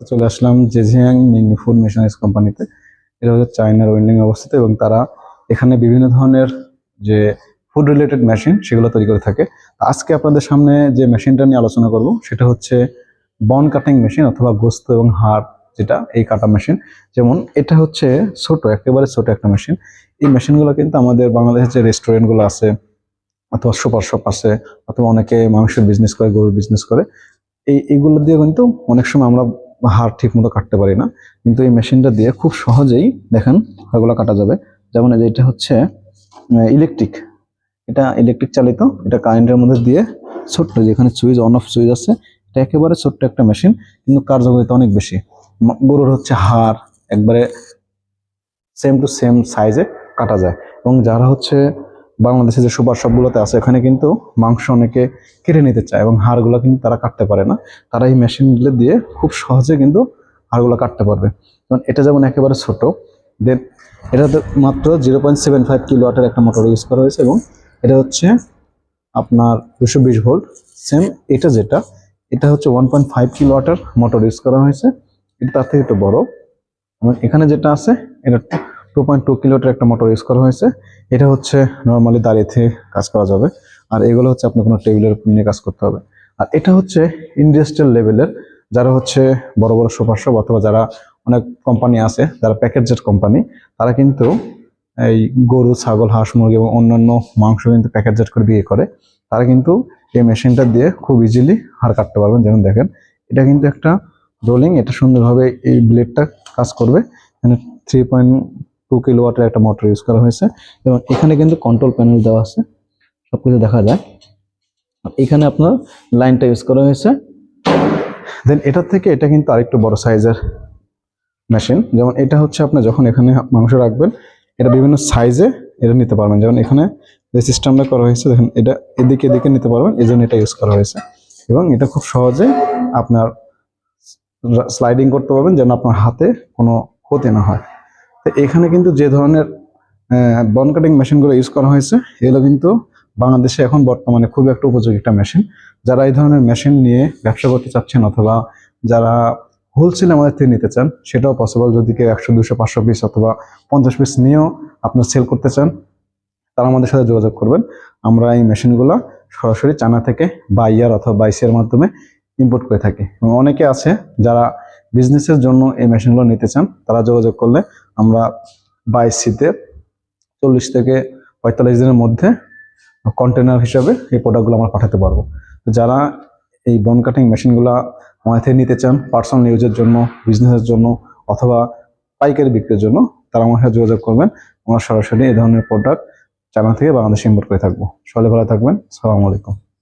চলে আসলাম Zhejiang mini food machineries কোম্পানিতে। এটা হচ্ছে চায়নার ওয়েনলিং অবস্থিত এবং তারা এখানে বিভিন্ন ধরনের যে ফুড রিলেটেড মেশিন সেগুলো তৈরি করে থাকে। আজকে আপনাদের সামনে যে মেশিনটা নিয়ে আলোচনা করব সেটা হচ্ছে বন কাটিং মেশিন অথবা গোস্ত এবং হাড়, যেটা এই কাটা মেশিন। যেমন এটা হচ্ছে ছোট, একেবারে ছোট একটা মেশিন। এই মেশিনগুলো কিন্তু আমাদের বাংলাদেশের যে রেস্টুরেন্টগুলো আছে অথবা সুপার শপ আছে অথবা অনেকে মাংসের বিজনেস করে, গরুর বিজনেস করে, এইগুলো দিয়ে কিন্তু অনেক সময় আমরা হাড় ঠিক মতো কাটতে পারি না, কিন্তু এই মেশিনটা দিয়ে খুব সহজেই দেখেন হাড়গুলো কাটা যাবে। যেমন এই যে এটা হচ্ছে ইলেকট্রিক, এটা ইলেকট্রিক চালিত, এটা কারেন্টের মধ্যে দিয়ে ছোট্ট যেখানে সুইচ অন অফ সুইচ আছে, এটা একেবারে ছোট্ট একটা মেশিন, কিন্তু কার্যকারিতা অনেক বেশি। গরুর হচ্ছে হাড় একবারে সেম টু সেম সাইজে কাটা যায়। এবং যারা হচ্ছে বাংলাদেশে যে সুপার শপগুলোতে আছে এখানে কিন্তু মাংস অনেকে কেটে নিতে চায় এবং হাড়গুলো কিন্তু তারা কাটতে পারে না, তারা এই মেশিনগুলো দিয়ে খুব সহজে কিন্তু হাড়গুলো কাটতে পারবে। কারণ এটা যেমন একেবারে ছোট, দেন এটাতে মাত্র 0.75 কিলোওয়াটের একটা মোটর ইউজ করা হয়েছে এবং এটা হচ্ছে আপনার 220 ভোল্ট। সেম এটা যেটা, এটা হচ্ছে 1.5 কিলোওয়াটের মোটর ইউজ করা হয়েছে, এটা তার থেকে একটু বড়। এবং এখানে যেটা আছে এটা 2.2 কিলোওয়াটের একটা মোটর ইউজ করা হয়েছে। এটা হচ্ছে নর্মালি দাঁড়িয়ে থেকে কাজ করা যাবে, আর এগুলো হচ্ছে আপনি কোনো টেবিলের উপর নিয়ে কাজ করতে হবে। আর এটা হচ্ছে ইন্ডাস্ট্রিয়াল লেভেলের, যারা হচ্ছে বড় বড় সুপার শপ অথবা যারা অনেক কোম্পানি আছে যারা প্যাকেজের কোম্পানি, তারা কিন্তু এই গরু, ছাগল, হাঁস, মুরগি এবং অন্যান্য মাংস কিন্তু প্যাকেটজাত করে বিক্রি করে। তারা কিন্তু এই মেশিনটা দিয়ে খুব ইজিলি হাড় কাটতে পারবেন। যেমন দেখেন এটা কিন্তু একটা রোলিং, এটা সুন্দরভাবে এই ব্লেডটা কাজ করবে। এখানে 3.2 কিলোওয়াটের একটা মোটর ইউজ করা হয়েছে এবং এখানে কিন্তু কন্ট্রোল প্যানেল দেওয়া আছে, সবকিছু দেখা যায়। এখানে আপনার লাইনটা ইউজ করা হয়েছে। দেন এটার থেকে এটা কিন্তু আরেকটু বড় সাইজের মেশিন। যেমন এটা হচ্ছে আপনি যখন এখানে মাংস রাখবেন, এটা বিভিন্ন সাইজে এটা নিতে পারবেন। যেমন এখানে যে সিস্টেমটা করা হয়েছে দেখেন, এটা এদিকে এদিকে নিতে পারবেন, এই জন্য এটা ইউজ করা হয়েছে। এবং এটা খুব সহজে আপনার স্লাইডিং করতে পারবেন যেন আপনার হাতে কোনো ক্ষতি না হয়। তো এখানে কিন্তু যে ধরনের বন কাটিং মেশিনগুলো ইউজ করা হয়েছে এগুলো কিন্তু বাংলাদেশে এখন বর্তমানে খুব একটা উপযোগী একটা মেশিন। যারা এই ধরনের মেশিন নিয়ে ব্যবসা করতে চাচ্ছেন অথবা যারা হোলসেল আমাদের থেকে নিতে চান, সেটাও পসিবল। যদি কেউ 100, 200, 500 পিস অথবা 50 পিস নিয়েও আপনার সেল করতে চান, তারা আমাদের সাথে যোগাযোগ করবেন। আমরা এই মেশিনগুলো সরাসরি চায়না থেকে বাইয়ার অথবা বাইসের মাধ্যমে ইম্পোর্ট করে থাকি। এবং অনেকে আছে যারা বিজনেসের জন্য এই মেশিনগুলো নিতে চান, তারা যোগাযোগ করলে আমরা 22 40 থেকে 45 দিনের মধ্যে কন্টেনার হিসাবে এই প্রোডাক্টগুলো আমরা পাঠাতে পারবো। তো যারা এই বন কাটিং মেশিনগুলো আমাদের থেকে নিতে চান পার্সোনাল ইউজের জন্য, বিজনেসের জন্য অথবা পাইকারি বিক্রির জন্য, তারা আমার সাথে যোগাযোগ করবেন। আমরা সরাসরি এই ধরনের প্রোডাক্ট চায়না থেকে বাংলাদেশে ইম্পোর্ট করে থাকবো। সকলে ভালো থাকবেন। আসসালামু আলাইকুম।